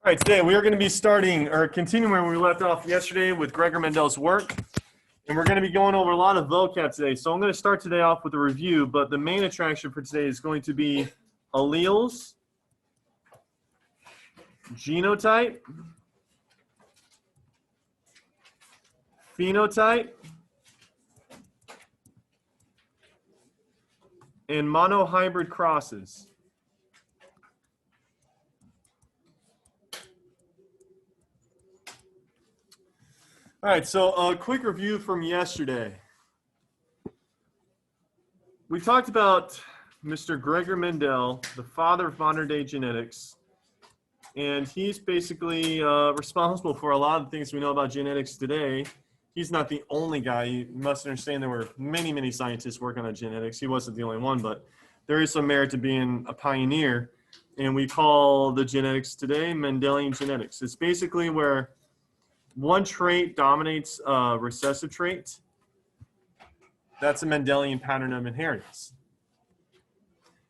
All right, today we are going to be starting or continuing where we left off yesterday with Gregor Mendel's work. And we're going to be going over a lot of vocab today. So I'm going to start today off with a review, but the main attraction for today is going to be alleles, genotype, phenotype, and monohybrid crosses. All right, so a quick review from yesterday. We talked about Mr. Gregor Mendel, the father of modern-day genetics, and he's basically responsible for a lot of things we know about genetics today. He's not the only guy. You must understand there were many, many scientists working on genetics. He wasn't the only one, but there is some merit to being a pioneer, and we call the genetics today Mendelian Genetics. It's basically where one trait dominates a recessive trait. That's a Mendelian pattern of inheritance.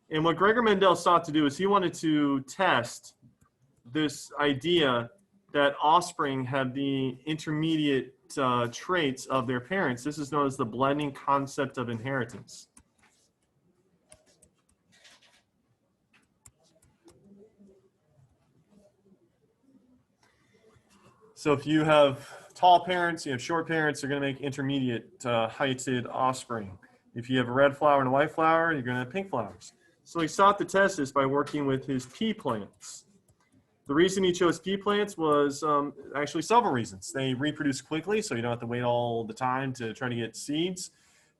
And what Gregor Mendel sought to do is he wanted to test this idea that offspring have the intermediate traits of their parents. This is known as the blending concept of inheritance. So if you have tall parents, you have short parents, they're going to make intermediate heighted offspring. If you have a red flower and a white flower, you're going to have pink flowers. So he sought to test this by working with his pea plants. The reason he chose pea plants was actually several reasons. They reproduce quickly, so you don't have to wait all the time to try to get seeds.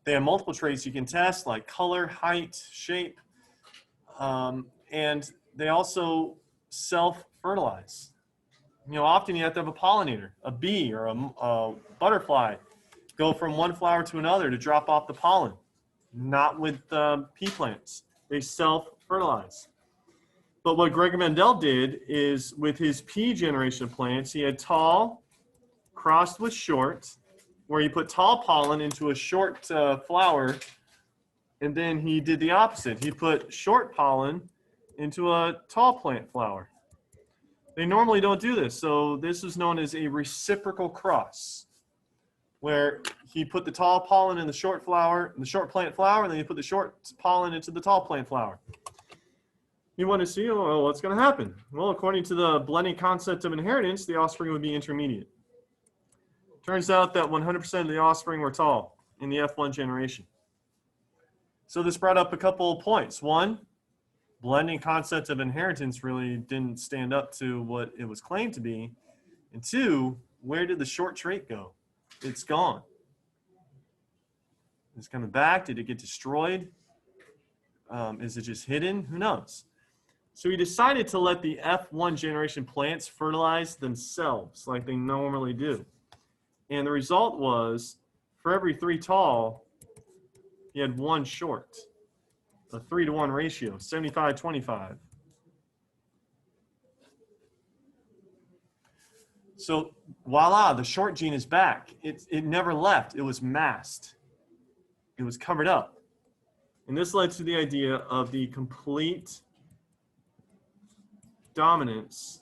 They have multiple traits you can test, like color, height, shape, and they also self-fertilize. You know, often you have to have a pollinator, a bee or a butterfly, go from one flower to another to drop off the pollen. Not with pea plants. They self-fertilize. But what Gregor Mendel did is with his pea generation of plants, he had tall crossed with short, where he put tall pollen into a short flower, and then he did the opposite. He put short pollen into a tall plant flower. They normally don't do this, so this is known as a reciprocal cross, where he put the tall pollen in the short flower, the short plant flower, and then he put the short pollen into the tall plant flower. You want to see, well, what's going to happen? Well, according to the blending concept of inheritance, the offspring would be intermediate. Turns out that 100% of the offspring were tall in the F1 generation. So this brought up a couple of points. One, blending concept of inheritance really didn't stand up to what it was claimed to be. And two, where did the short trait go? It's gone. It's coming back. Did it get destroyed? Is it just hidden? Who knows? So he decided to let the F1 generation plants fertilize themselves like they normally do. And the result was, for every 3 tall, he had 1 short. A 3-to-1 ratio, 75-25. So voila, the short gene is back. It never left. It was masked. It was covered up. And this led to the idea of the complete dominance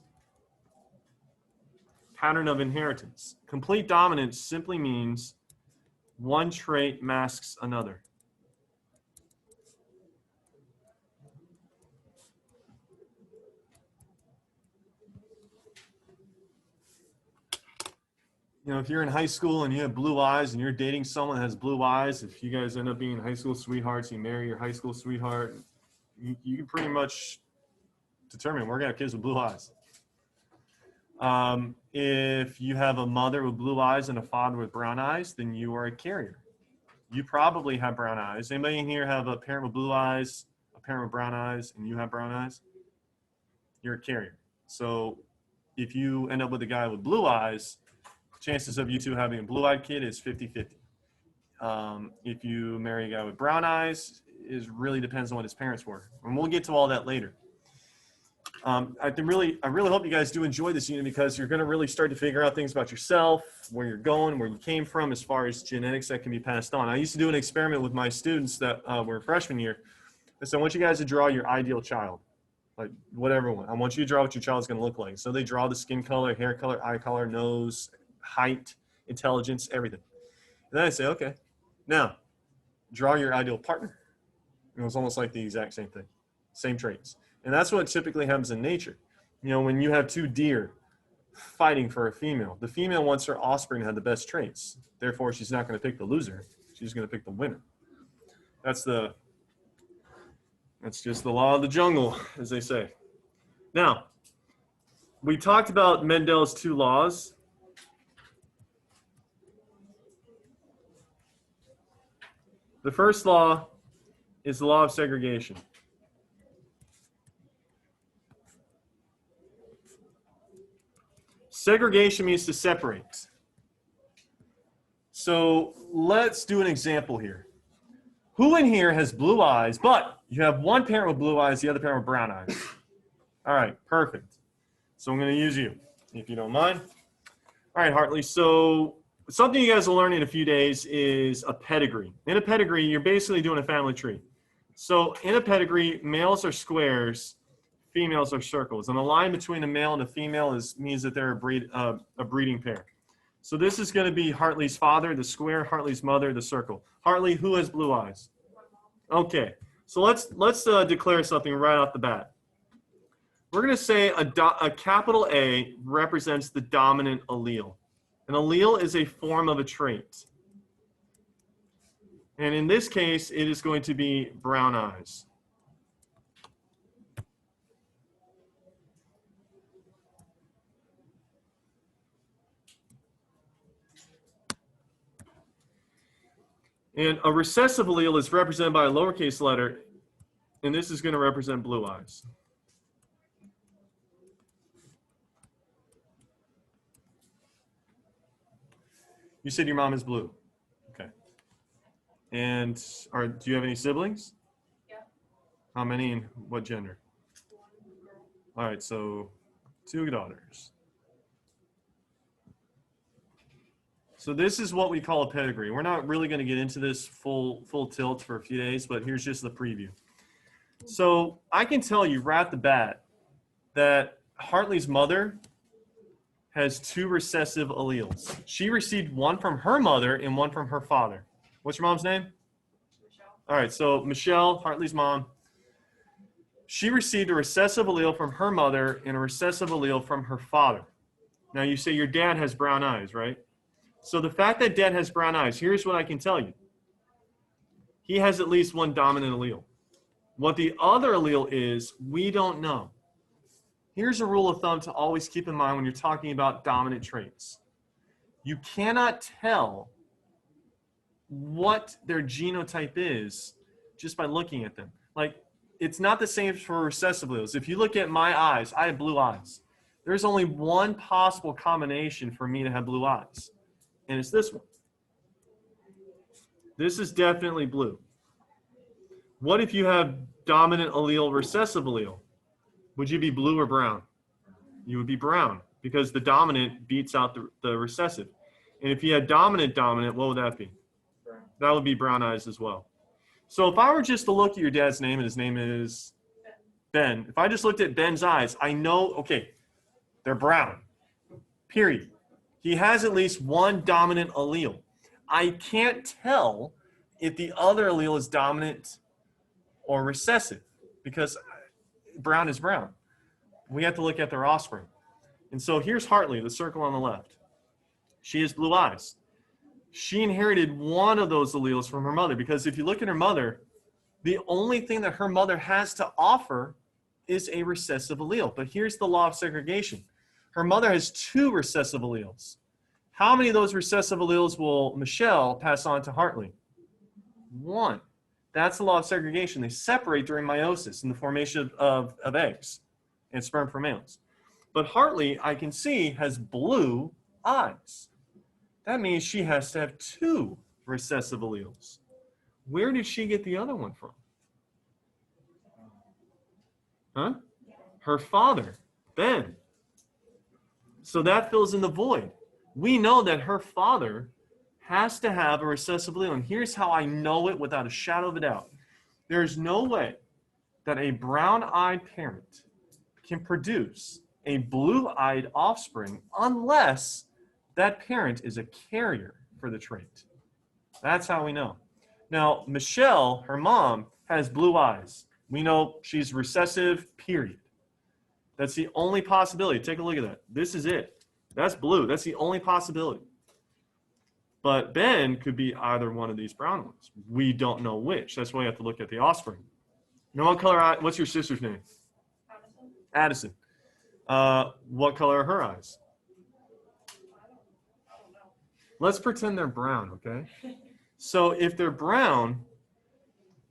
pattern of inheritance. Complete dominance simply means one trait masks another. You know, if you're in high school and you have blue eyes and you're dating someone that has blue eyes, if you guys end up being high school sweethearts, you marry your high school sweetheart, you can pretty much determine we're going to have kids with blue eyes. If you have a mother with blue eyes and a father with brown eyes, then you are a carrier. You probably have brown eyes. Anybody in here have a parent with blue eyes, a parent with brown eyes, and you have brown eyes? You're a carrier. So if you end up with a guy with blue eyes, chances of you two having a blue-eyed kid is 50-50. If you marry a guy with brown eyes, it really depends on what his parents were. And we'll get to all that later. I really hope you guys do enjoy this unit because you're going to really start to figure out things about yourself, where you're going, where you came from, as far as genetics that can be passed on. I used to do an experiment with my students that were freshman year. So I want you guys to draw your ideal child. like whatever one. I want you to draw what your child is going to look like. So they draw the skin color, hair color, eye color, nose, height, intelligence, everything. And then I say, okay, now draw your ideal partner. It was almost like the exact same thing, same traits. And that's what typically happens in nature. You know, when you have two deer fighting for a female, the female wants her offspring to have the best traits. Therefore, she's not going to pick the loser. She's going to pick the winner. That's just the law of the jungle, as they say. Now, we talked about Mendel's two laws. The first law is the law of segregation. Segregation means to separate. So let's do an example here. Who in here has blue eyes, but you have one parent with blue eyes, the other parent with brown eyes? All right, perfect. So I'm going to use you, if you don't mind. All right, Hartley, so something you guys will learn in a few days is a pedigree. In a pedigree, you're basically doing a family tree. So in a pedigree, males are squares, females are circles. And the line between a male and a female means that they're a breeding pair. So this is going to be Hartley's father, the square, Hartley's mother, the circle. Hartley, who has blue eyes? Okay, so let's declare something right off the bat. We're going to say a capital A represents the dominant allele. An allele is a form of a trait. And in this case, it is going to be brown eyes. And a recessive allele is represented by a lowercase letter, and this is going to represent blue eyes. You said your mom is blue. Okay. And do you have any siblings? Yeah. How many and what gender? All right, so 2 daughters. So this is what we call a pedigree. We're not really going to get into this full tilt for a few days, but here's just the preview. So I can tell you right at the bat that Hartley's mother has 2 recessive alleles. She received one from her mother and one from her father. What's your mom's name? Michelle. All right, so Michelle, Hartley's mom, she received a recessive allele from her mother and a recessive allele from her father. Now you say your dad has brown eyes, right? So the fact that dad has brown eyes, here's what I can tell you. He has at least one dominant allele. What the other allele is, we don't know. Here's a rule of thumb to always keep in mind when you're talking about dominant traits. You cannot tell what their genotype is just by looking at them. Like, it's not the same for recessive alleles. If you look at my eyes, I have blue eyes. There's only one possible combination for me to have blue eyes, and it's this one. This is definitely blue. What if you have dominant allele, recessive allele? Would you be blue or brown? You would be brown because the dominant beats out the recessive. And if you had dominant, what would that be? Brown. That would be brown eyes as well. So if I were just to look at your dad's name and his name is Ben, if I just looked at Ben's eyes, I know, okay, they're brown, period. He has at least one dominant allele. I can't tell if the other allele is dominant or recessive because brown is brown. We have to look at their offspring. And so here's Hartley, the circle on the left. She has blue eyes. She inherited one of those alleles from her mother because if you look at her mother, the only thing that her mother has to offer is a recessive allele. But here's the law of segregation. Her mother has 2 recessive alleles. How many of those recessive alleles will Michelle pass on to Hartley? 1. That's the law of segregation. They separate during meiosis in the formation of eggs and sperm for males. But Hartley, I can see, has blue eyes. That means she has to have 2 recessive alleles. Where did she get the other one from? Huh? Her father, Ben. So that fills in the void. We know that her father has to have a recessive allele. And here's how I know it without a shadow of a doubt. There's no way that a brown-eyed parent can produce a blue-eyed offspring unless that parent is a carrier for the trait. That's how we know. Now, Michelle, her mom, has blue eyes. We know she's recessive, period. That's the only possibility. Take a look at that. This is it. That's blue. That's the only possibility. But Ben could be either one of these brown ones. We don't know which. That's why we have to look at the offspring. Now, what color eye? What's your sister's name? Addison. What color are her eyes? Let's pretend they're brown, okay? So if they're brown,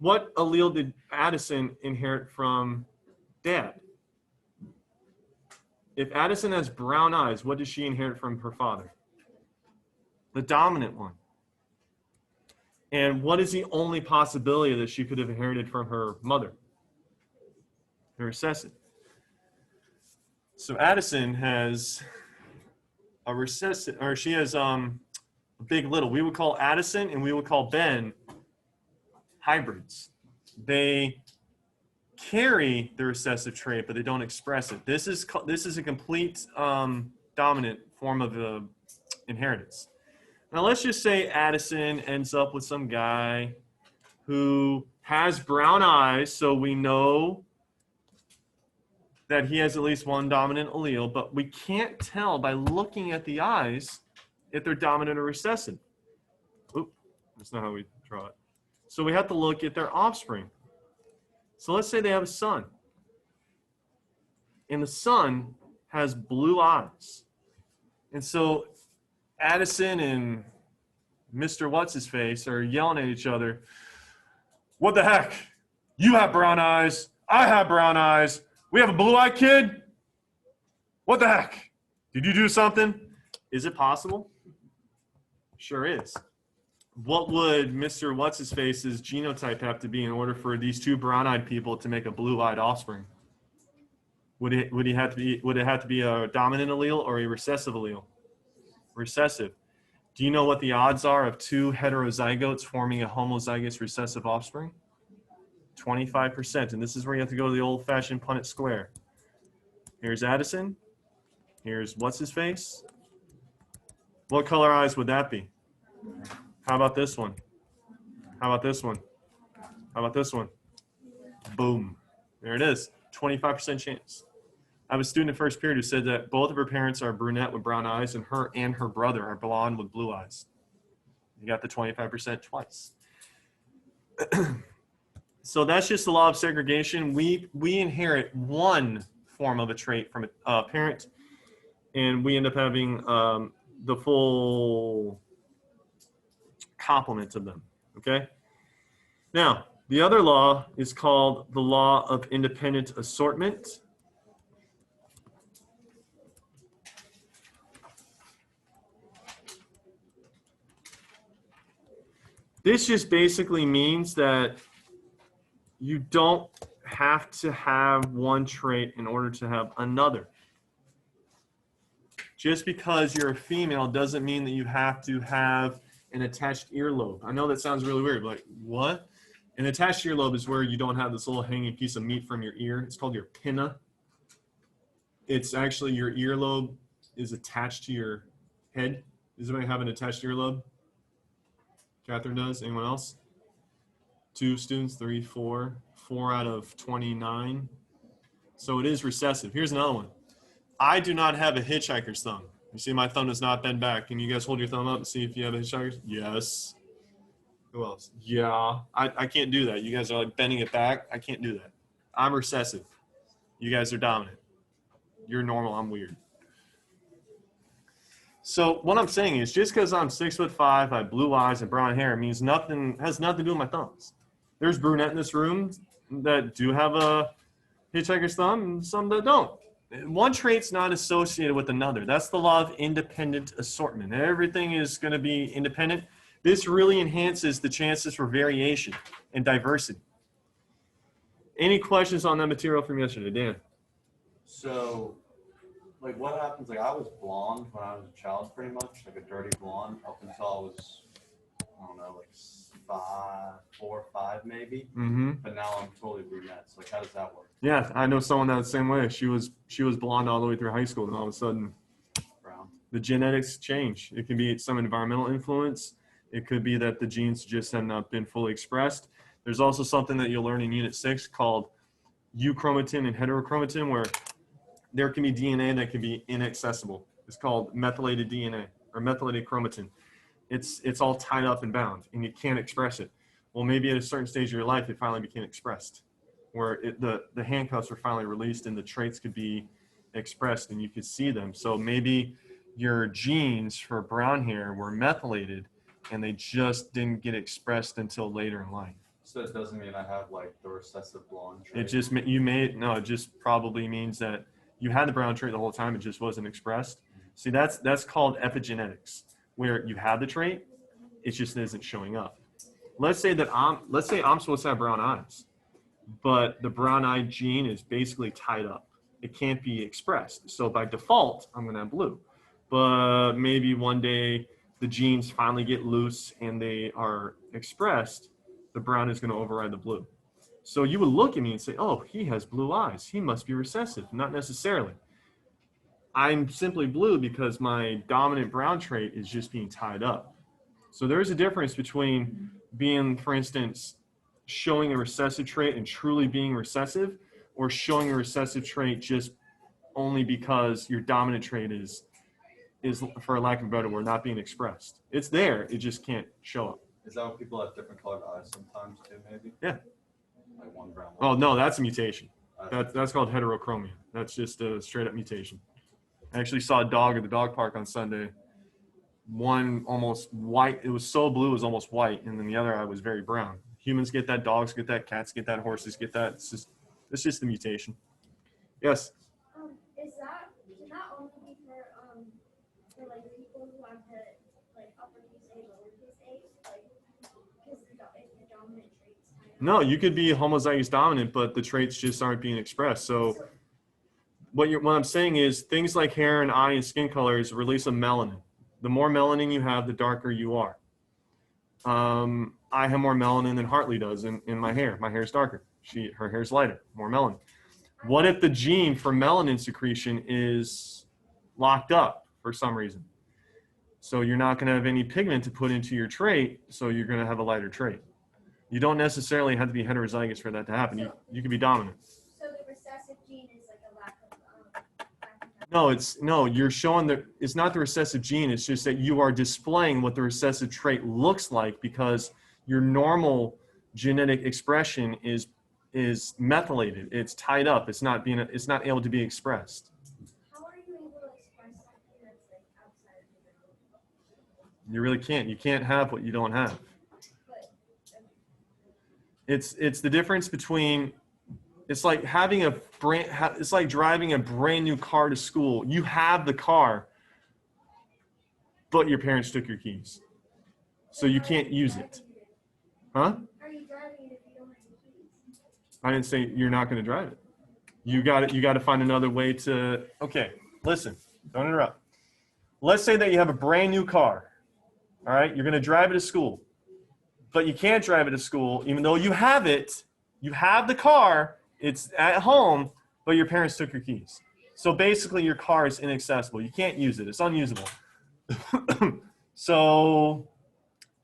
what allele did Addison inherit from Dad? If Addison has brown eyes, what does she inherit from her father? The dominant one. And what is the only possibility that she could have inherited from her mother? The recessive. So Addison has a recessive, or she has a big little. We would call Addison and we would call Ben hybrids. They carry the recessive trait, but they don't express it. This is a complete dominant form of inheritance. Now let's just say Addison ends up with some guy who has brown eyes, so we know that he has at least one dominant allele, but we can't tell by looking at the eyes if they're dominant or recessive. Oop, that's not how we draw it. So we have to look at their offspring. So let's say they have a son. And the son has blue eyes. And so Addison and Mr. What's-His-Face are yelling at each other. What the heck? You have brown eyes. I have brown eyes. We have a blue-eyed kid? What the heck? Did you do something? Is it possible? Sure is. What would Mr. What's-His-Face's genotype have to be in order for these two brown-eyed people to make a blue-eyed offspring? Would it have to be a dominant allele or a recessive allele? Recessive. Do you know what the odds are of two heterozygotes forming a homozygous recessive offspring? 25%. And this is where you have to go to the old-fashioned Punnett square. Here's Addison. Here's What's-His-Face. What color eyes would that be? How about this one? How about this one? How about this one? Boom. There it is. 25% chance. I have a student in first period who said that both of her parents are brunette with brown eyes, and her brother are blonde with blue eyes. You got the 25% twice. So that's just the law of segregation. We inherit one form of a trait from a parent, and we end up having the full complement of them, okay? Now, the other law is called the law of independent assortment. This just basically means that you don't have to have one trait in order to have another. Just because you're a female doesn't mean that you have to have an attached earlobe. I know that sounds really weird, but like, what? An attached earlobe is where you don't have this little hanging piece of meat from your ear. It's called your pinna. It's actually your earlobe is attached to your head. Does anybody have an attached earlobe? Catherine does. Anyone else? 2 students, 3, 4. 4 out of 29. So it is recessive. Here's another one. I do not have a hitchhiker's thumb. You see my thumb does not bend back. Can you guys hold your thumb up and see if you have a hitchhiker's? Yes. Who else? Yeah. I can't do that. You guys are like bending it back. I can't do that. I'm recessive. You guys are dominant. You're normal. I'm weird. So what I'm saying is just because I'm 6'5", I have blue eyes and brown hair means nothing, has nothing to do with my thumbs. There's brunette in this room that do have a hitchhiker's thumb and some that don't. One trait's not associated with another. That's the law of independent assortment. Everything is going to be independent. This really enhances the chances for variation and diversity. Any questions on that material from yesterday, Dan? So, like, what happens? Like, I was blonde when I was a child, pretty much, like a dirty blonde, up until I was, I don't know, like 4 or 5 maybe. Mm-hmm. But now I'm totally brunette. So like, how does that work? Yeah, I know someone that's the same way. She was blonde all the way through high school, and all of a sudden, Brown. the genetics change. It can be some environmental influence. It could be that the genes just have not been fully expressed. There's also something that you'll learn in Unit 6 called euchromatin and heterochromatin, where there can be DNA that can be inaccessible. It's called methylated DNA or methylated chromatin. It's all tied up and bound, and you can't express it. Well, maybe at a certain stage of your life, it finally became expressed, where the handcuffs were finally released and the traits could be expressed and you could see them. So maybe your genes for brown hair were methylated and they just didn't get expressed until later in life. So it doesn't mean I have like the recessive blonde trait. It just, it just probably means that you had the brown trait the whole time, it just wasn't expressed. See, that's called epigenetics, where you have the trait, it just isn't showing up. Let's say I'm supposed to have brown eyes, but the brown eye gene is basically tied up. It can't be expressed. So by default, I'm gonna have blue. But maybe one day the genes finally get loose and they are expressed, the brown is gonna override the blue. So you would look at me and say, oh, he has blue eyes. He must be recessive. Not necessarily. I'm simply blue because my dominant brown trait is just being tied up. So there's a difference between being, for instance, showing a recessive trait and truly being recessive, or showing a recessive trait just only because your dominant trait is, for lack of a better word, not being expressed. It's there, it just can't show up. Is that when people have different colored eyes sometimes too, maybe? Yeah. Like one brown. Oh, no, that's a mutation. That's called heterochromia. That's just a straight up mutation. I actually saw a dog at the dog park on Sunday. One almost white. It was so blue, it was almost white. And then the other eye was very brown. Humans get that, dogs get that, cats get that, horses get that. It's just the mutation. Yes? Can that only be for like people who have the like uppercase A, lowercase a, like because the dominant traits kind of. No, you could be homozygous dominant, but the traits just aren't being expressed. So what I'm saying is things like hair and eye and skin colors release a melanin. The more melanin you have, the darker you are. I have more melanin than Hartley does in my hair. My hair is darker. Her hair is lighter, more melanin. What if the gene for melanin secretion is locked up for some reason? So you're not going to have any pigment to put into your trait, so you're going to have a lighter trait. You don't necessarily have to be heterozygous for that to happen. You can be dominant. So the recessive gene is like a lack of. No, you're showing that it's not the recessive gene. It's just that you are displaying what the recessive trait looks like because your normal genetic expression is methylated. It's tied up. It's not able to be expressed. How are you able to express something that's like outside of your? You really can't. You can't have what you don't have. But It's the difference between. It's like it's like driving a brand new car to school. You have the car, but your parents took your keys, so you can't use it. Huh? are you driving it if you don't have the keys? I didn't say you're not going to drive it. You got to find another way to. Okay, listen. Don't interrupt. Let's say that you have a brand new car. All right, you're going to drive it to school, but you can't drive it to school even though you have it. You have the car. It's at home, but your parents took your keys. So basically your car is inaccessible. You can't use it. It's unusable. So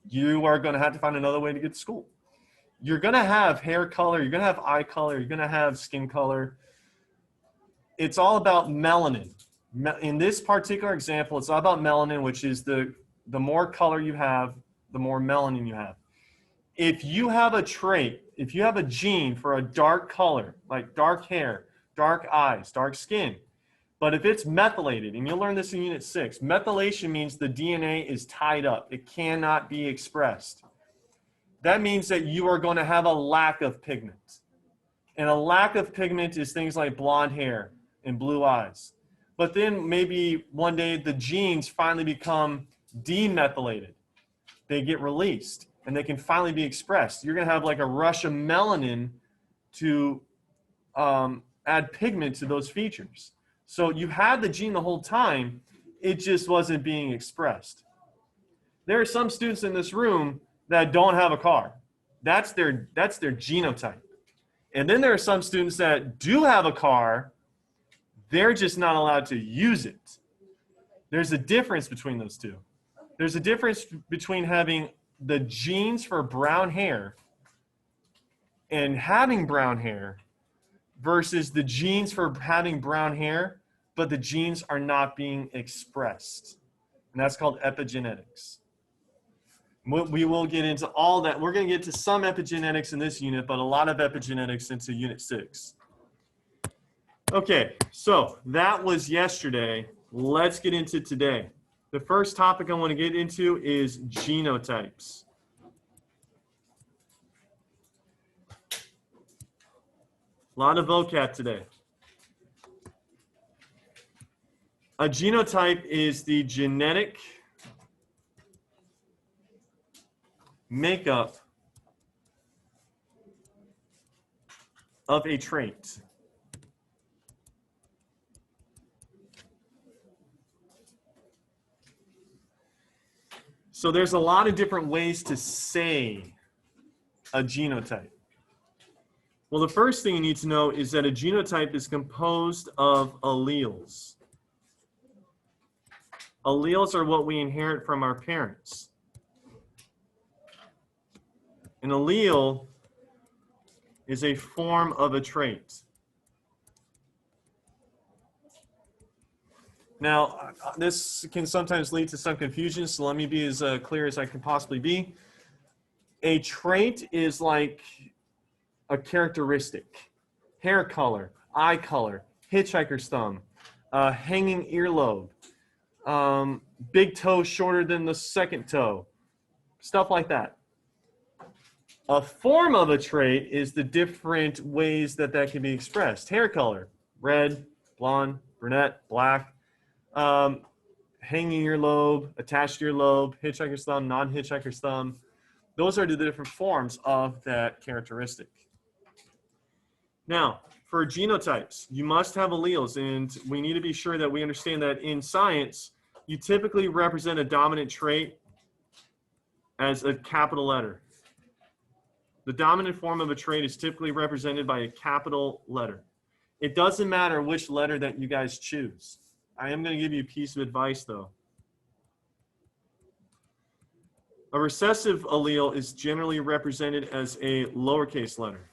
you are going to have to find another way to get to school. You're going to have hair color. You're going to have eye color. You're going to have skin color. It's all about melanin. In this particular example, it's all about melanin, which is the more color you have, the more melanin you have. If you have a trait, if you have a gene for a dark color, like dark hair, dark eyes, dark skin, but if it's methylated, and you'll learn this in Unit 6, methylation means the DNA is tied up. It cannot be expressed. That means that you are going to have a lack of pigment. And a lack of pigment is things like blonde hair and blue eyes. But then maybe one day the genes finally become demethylated. They get released. And they can finally be expressed. You're going to have like a rush of melanin to add pigment to those features. So you had the gene the whole time, it just wasn't being expressed. There are some students in this room that don't have a car. That's their genotype. And then there are some students that do have a car, they're just not allowed to use it. There's a difference between those two. There's a difference between having the genes for brown hair and having brown hair versus the genes for having brown hair, but the genes are not being expressed. And that's called epigenetics. We will get into all that. We're going to get to some epigenetics in this unit, but a lot of epigenetics into Unit 6. Okay, so that was yesterday. Let's get into today. The first topic I want to get into is genotypes. A lot of vocab today. A genotype is the genetic makeup of a trait. So there's a lot of different ways to say a genotype. Well, the first thing you need to know is that a genotype is composed of alleles. Alleles are what we inherit from our parents. An allele is a form of a trait. Now, this can sometimes lead to some confusion, so let me be as clear as I can possibly be. A trait is like a characteristic. Hair color, eye color, hitchhiker's thumb, hanging earlobe, big toe shorter than the second toe, stuff like that. A form of a trait is the different ways that that can be expressed. Hair color, red, blonde, brunette, black, hanging earlobe, attached earlobe, hitchhiker's thumb, non-hitchhiker's thumb. Those are the different forms of that characteristic. Now, for genotypes, you must have alleles, and we need to be sure that we understand that in science, you typically represent a dominant trait as a capital letter. The dominant form of a trait is typically represented by a capital letter. It doesn't matter which letter that you guys choose. I am going to give you a piece of advice, though. A recessive allele is generally represented as a lowercase letter.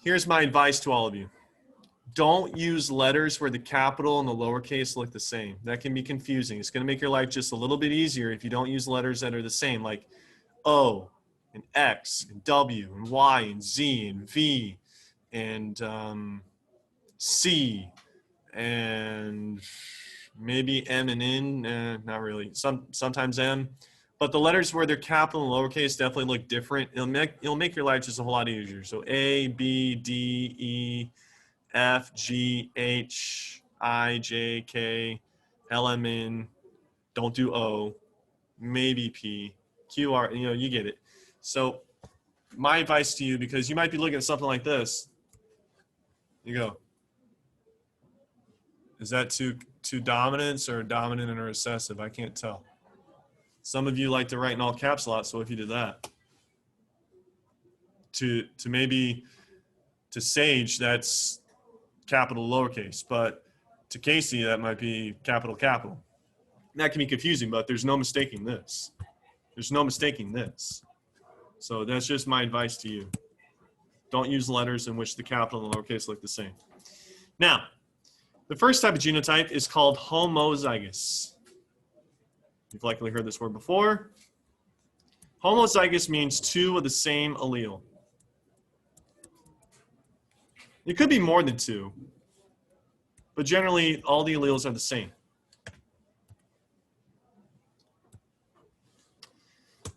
Here's my advice to all of you. Don't use letters where the capital and the lowercase look the same. That can be confusing. It's going to make your life just a little bit easier if you don't use letters that are the same, like O and X and W and Y and Z and V and C and maybe M and N. Not really. Sometimes M. But the letters where they're capital and lowercase definitely look different. It'll make your life just a whole lot easier. So A, B, D, E, F, G, H, I, J, K, L, M, N, don't do O, maybe P, Q, R, you get it. So my advice to you, because you might be looking at something like this, you go, is that two dominants or dominant and a recessive? I can't tell. Some of you like to write in all caps a lot, so if you did that, to Sage, that's capital lowercase, but to Casey that might be capital. That can be confusing, but there's no mistaking this. So that's just my advice to you. Don't use letters in which the capital and lowercase look the same. Now, the first type of genotype is called homozygous. You've likely heard this word before. Homozygous means two of the same allele. It could be more than two, but generally all the alleles are the same.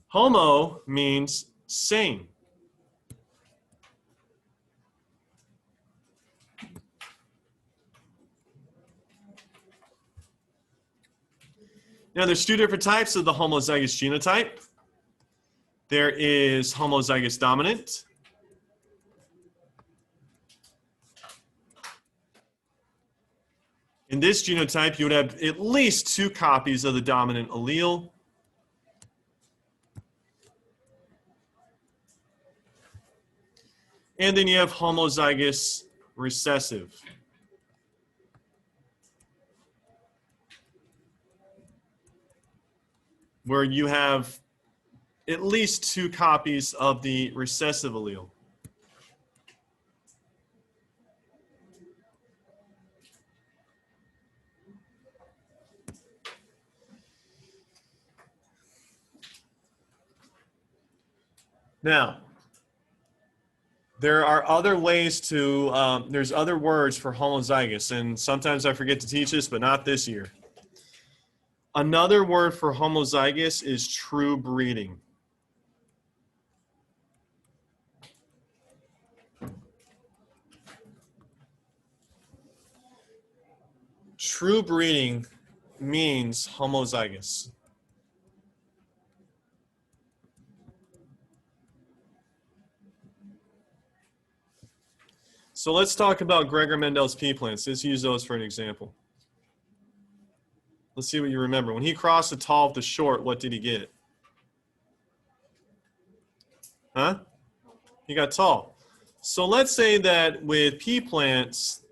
Homo means same. Now, there's two different types of the homozygous genotype. There is homozygous dominant. In this genotype, you would have at least 2 copies of the dominant allele. And then you have homozygous recessive. Where you have at least 2 copies of the recessive allele. Now, there are other ways to, there's other words for homozygous, and sometimes I forget to teach this, but not this year. Another word for homozygous is true breeding. True breeding means homozygous. So let's talk about Gregor Mendel's pea plants. Let's use those for an example. Let's see what you remember. When he crossed the tall with the short, what did he get? Huh? He got tall. So let's say that with pea plants,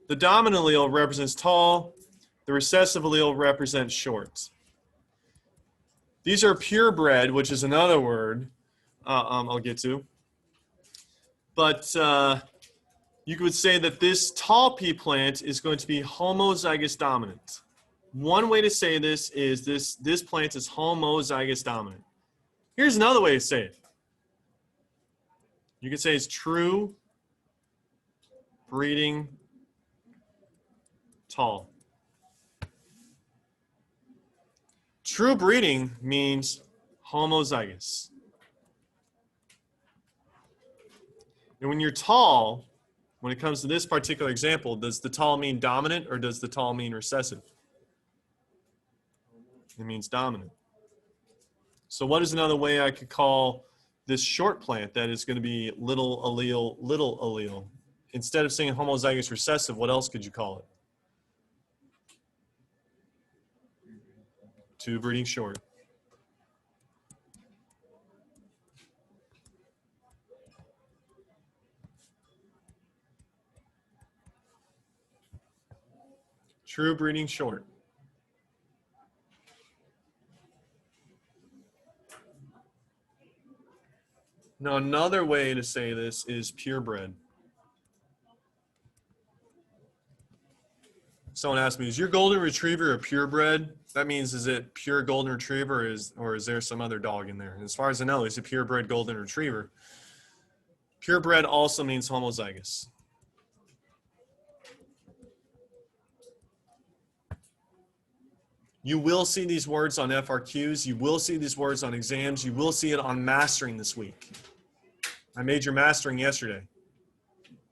the dominant allele represents tall, the recessive allele represents short. These are purebred, which is another word I'll get to. But you could say that this tall pea plant is going to be homozygous dominant. One way to say this is this plant is homozygous dominant. Here's another way to say it. You could say it's true breeding tall. True breeding means homozygous. And when you're tall, when it comes to this particular example, does the tall mean dominant or does the tall mean recessive? It means dominant. So what is another way I could call this short plant that is going to be little allele, little allele? Instead of saying homozygous recessive, what else could you call it? Two breeding short. True breeding short. Now, another way to say this is purebred. Someone asked me, is your golden retriever a purebred? That means, is it pure golden retriever or is there some other dog in there? And as far as I know, it's a purebred golden retriever. Purebred also means homozygous. You will see these words on FRQs. You will see these words on exams. You will see it on mastering this week. I made your mastering yesterday.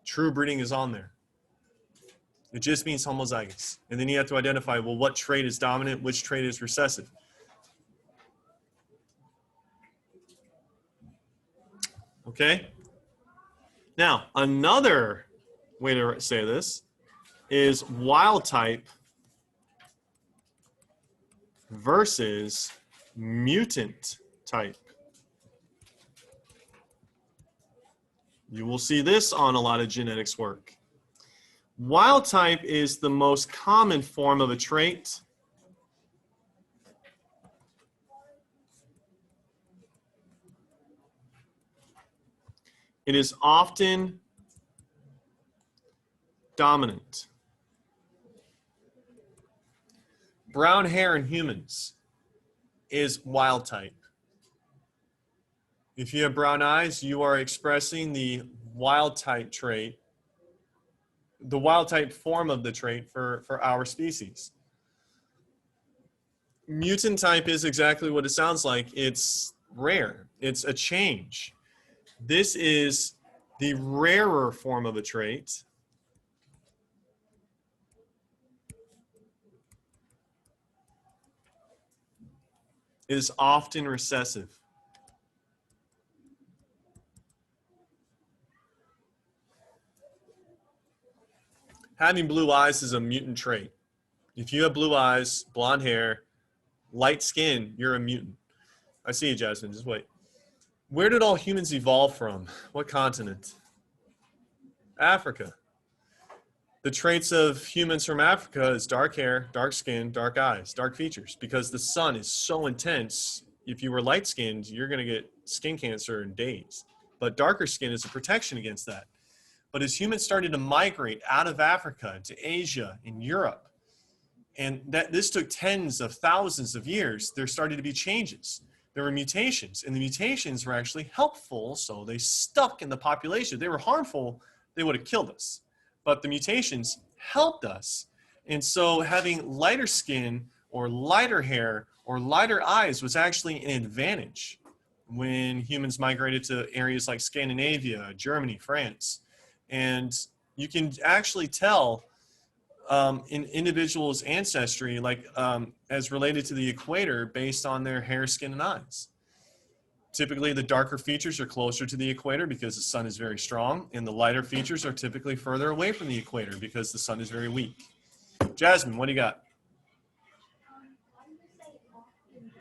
True breeding is on there. It just means homozygous. And then you have to identify, well, what trait is dominant, which trait is recessive. Okay? Now, another way to say this is wild type versus mutant type. You will see this on a lot of genetics work. Wild type is the most common form of a trait. It is often dominant. Brown hair in humans is wild type. If you have brown eyes, you are expressing the wild type trait, the wild type form of the trait for our species. Mutant type is exactly what it sounds like. It's rare. It's a change. This is the rarer form of a trait. It is often recessive. Having blue eyes is a mutant trait. If you have blue eyes, blonde hair, light skin, you're a mutant. I see you, Jasmine. Just wait. Where did all humans evolve from? What continent? Africa. The traits of humans from Africa is dark hair, dark skin, dark eyes, dark features, because the sun is so intense. If you were light skinned, you're going to get skin cancer in days. But darker skin is a protection against that. But as humans started to migrate out of Africa to Asia and Europe, and this took tens of thousands of years, there started to be changes. There were mutations, and the mutations were actually helpful, so they stuck in the population. If they were harmful, they would have killed us. But the mutations helped us. And so having lighter skin or lighter hair or lighter eyes was actually an advantage when humans migrated to areas like Scandinavia, Germany, France. And you can actually tell in individuals' ancestry, like as related to the equator, based on their hair, skin, and eyes. Typically, the darker features are closer to the equator because the sun is very strong, and the lighter features are typically further away from the equator because the sun is very weak. Jasmine, what do you got? Why do you say often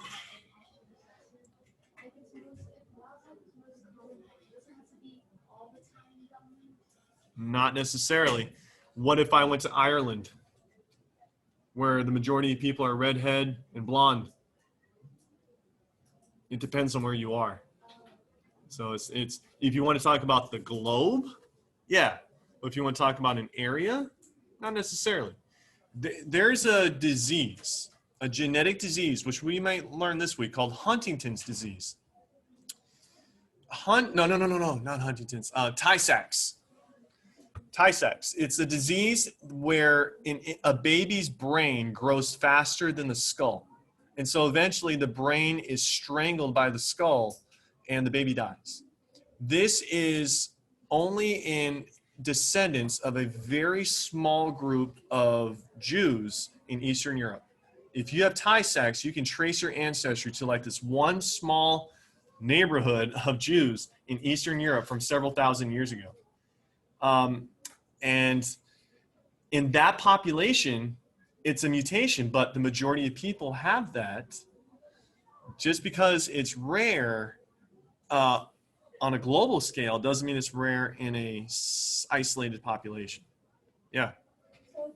like it's most common, it doesn't have to be all the time dominant? Not necessarily. What if I went to Ireland, where the majority of people are redhead and blonde? It depends on where you are. So it's if you want to talk about the globe, yeah. But if you want to talk about an area, not necessarily. There's a disease, a genetic disease, which we might learn this week, called Huntington's disease. No, not Huntington's. Tay-Sachs. Tay-Sachs. It's a disease where a baby's brain grows faster than the skull. And so eventually the brain is strangled by the skull and the baby dies. This is only in descendants of a very small group of Jews in Eastern Europe. If you have Tay-Sachs, you can trace your ancestry to like this one small neighborhood of Jews in Eastern Europe from several thousand years ago. And in that population, it's a mutation, but the majority of people have that. Just because it's rare on a global scale doesn't mean it's rare in a isolated population. Yeah. So if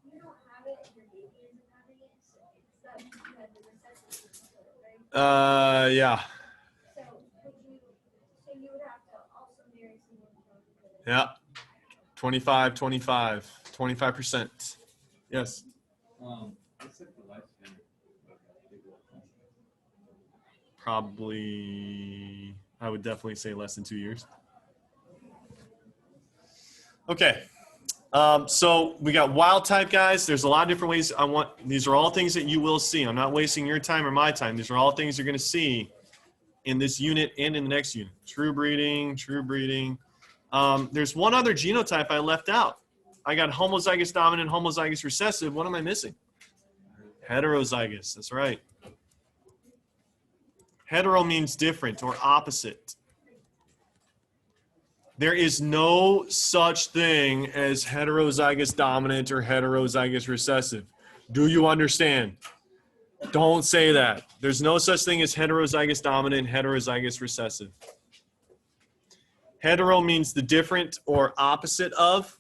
you don't have it and your baby isn't having it, so it's that you have the recessive, right? Yeah. So you would have to also marry someone from the Yeah. 25%. Yes. What's like the lifespan of people? Probably, I would definitely say less than 2 years. Okay. So we got wild type, guys. There's a lot of different ways these are all things that you will see. I'm not wasting your time or my time. These are all things you're going to see in this unit and in the next unit. True breeding. There's one other genotype I left out. I got homozygous dominant, homozygous recessive. What am I missing? Heterozygous. That's right. Hetero means different or opposite. There is no such thing as heterozygous dominant or heterozygous recessive. Do you understand? Don't say that. There's no such thing as heterozygous dominant, heterozygous recessive. Hetero means the different or opposite of.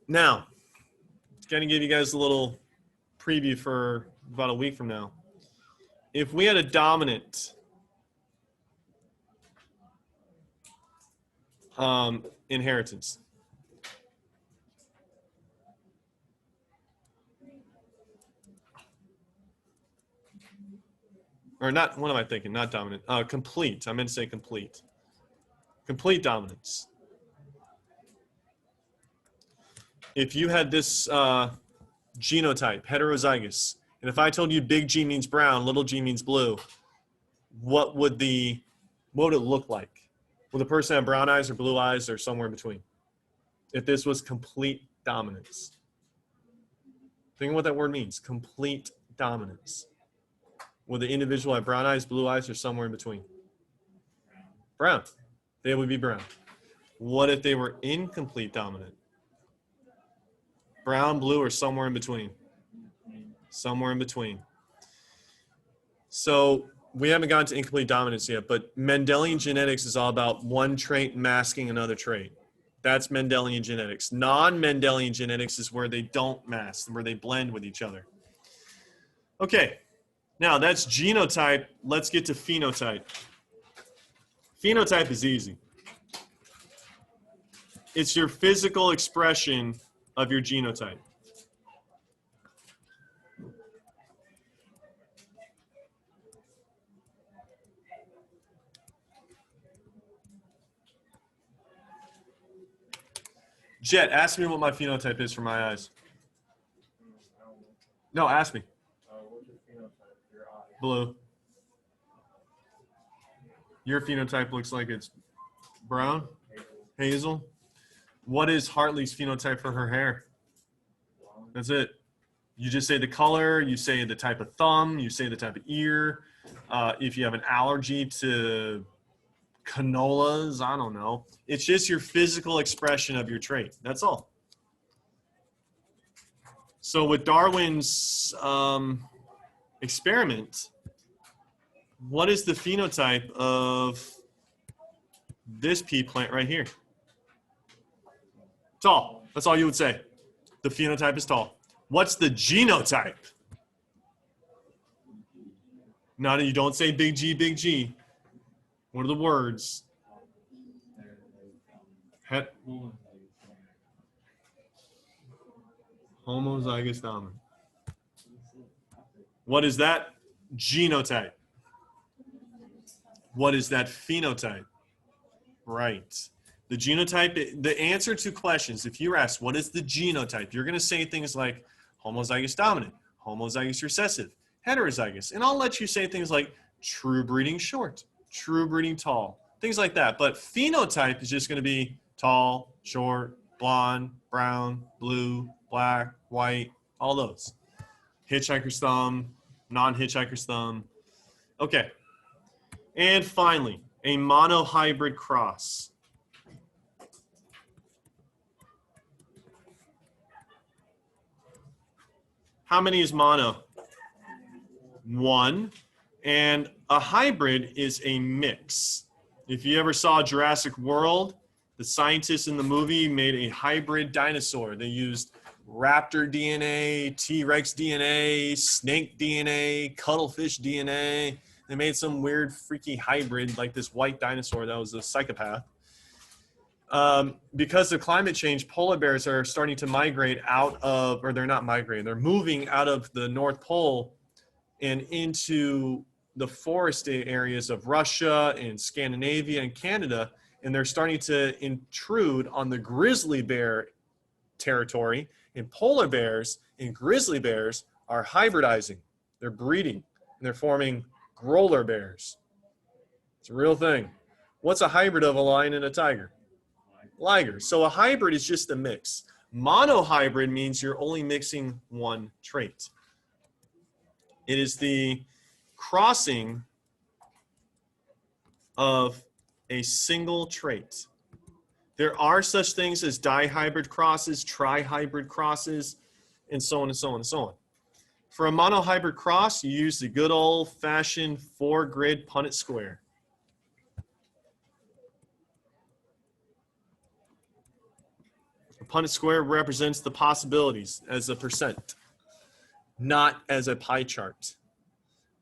Now, going to give you guys a little preview for about a week from now. If we had a dominant inheritance, or not, what am I thinking? Not dominant, complete. I meant to say complete. Complete dominance. If you had this genotype, heterozygous, and if I told you big G means brown, little g means blue, what would it look like? Would the person have brown eyes or blue eyes or somewhere in between? If this was complete dominance. Think of what that word means, complete dominance. Would the individual have brown eyes, blue eyes, or somewhere in between? Brown. They would be brown. What if they were incomplete dominant? Brown, blue, or somewhere in between? Somewhere in between. So we haven't gotten to incomplete dominance yet, but Mendelian genetics is all about one trait masking another trait. That's Mendelian genetics. Non-Mendelian genetics is where they don't mask, where they blend with each other. Okay, now that's genotype. Let's get to phenotype. Phenotype is easy. It's your physical expression of your genotype. Jet, ask me what my phenotype is for my eyes. No, ask me. What's your phenotype? Your eye. Blue. Your phenotype looks like it's brown? Hazel. What is Hartley's phenotype for her hair? That's it. You just say the color, you say the type of thumb, you say the type of ear. If you have an allergy to canolas, I don't know. It's just your physical expression of your trait. That's all. So with Darwin's experiment, what is the phenotype of this pea plant right here? Tall. That's all you would say. The phenotype is tall. What's the genotype? No, you don't say big G, big G. What are the words? Homozygous dominant. What is that genotype? What is that phenotype? Right. The genotype, the answer to questions, if you're asked, what is the genotype? You're going to say things like homozygous dominant, homozygous recessive, heterozygous. And I'll let you say things like true breeding short, true breeding tall, things like that. But phenotype is just going to be tall, short, blonde, brown, blue, black, white, all those. Hitchhiker's thumb, non-hitchhiker's thumb. Okay. And finally, a monohybrid cross. How many is mono? One. And a hybrid is a mix. If you ever saw Jurassic World, the scientists in the movie made a hybrid dinosaur. They used raptor DNA, T-Rex DNA, snake DNA, cuttlefish DNA. They made some weird freaky hybrid like this white dinosaur that was a psychopath. Because of climate change, polar bears are starting to migrate out of, or they're not migrating, they're moving out of the North Pole and into the forested areas of Russia and Scandinavia and Canada, and they're starting to intrude on the grizzly bear territory, and polar bears and grizzly bears are hybridizing. They're breeding, and they're forming growler bears. It's a real thing. What's a hybrid of a lion and a tiger? Liger. So a hybrid is just a mix. Monohybrid means you're only mixing one trait. It is the crossing of a single trait. There are such things as dihybrid crosses, trihybrid crosses, and so on and so on and so on. For a monohybrid cross, you use the good old-fashioned 4-grid Punnett square. The Punnett square represents the possibilities as a percent, not as a pie chart,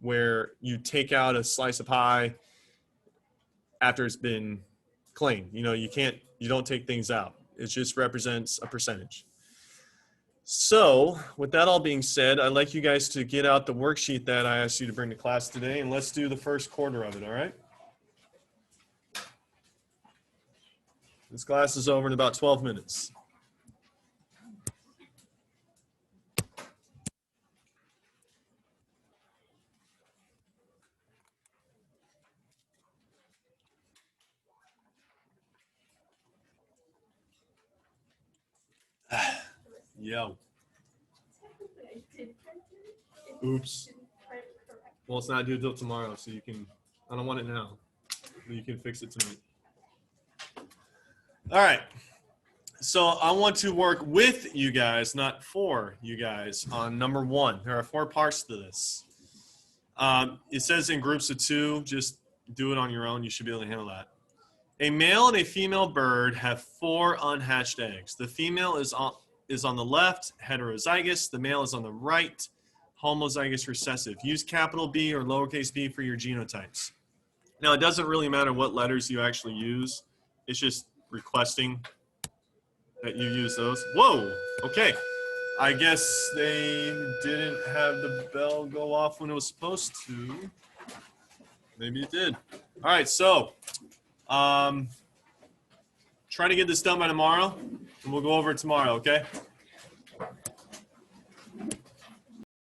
where you take out a slice of pie after it's been claimed. You know, you don't take things out. It just represents a percentage. So with that all being said, I'd like you guys to get out the worksheet that I asked you to bring to class today, and let's do the first quarter of it, all right? This class is over in about 12 minutes. Yo. Oops. Well, it's not due till tomorrow, so you can, I don't want it now, but you can fix it tonight. All right. So I want to work with you guys, not for you guys, on number 1. There are 4 parts to this. It says in groups of 2. Just do it on your own. You should be able to handle that. A male and a female bird have 4 unhatched eggs. The female is on the left, heterozygous. The male is on the right, homozygous recessive. Use capital B or lowercase b for your genotypes. Now, it doesn't really matter what letters you actually use. It's just requesting that you use those. Whoa, okay. I guess they didn't have the bell go off when it was supposed to. Maybe it did. All right, so try to get this done by tomorrow, and we'll go over it tomorrow, okay?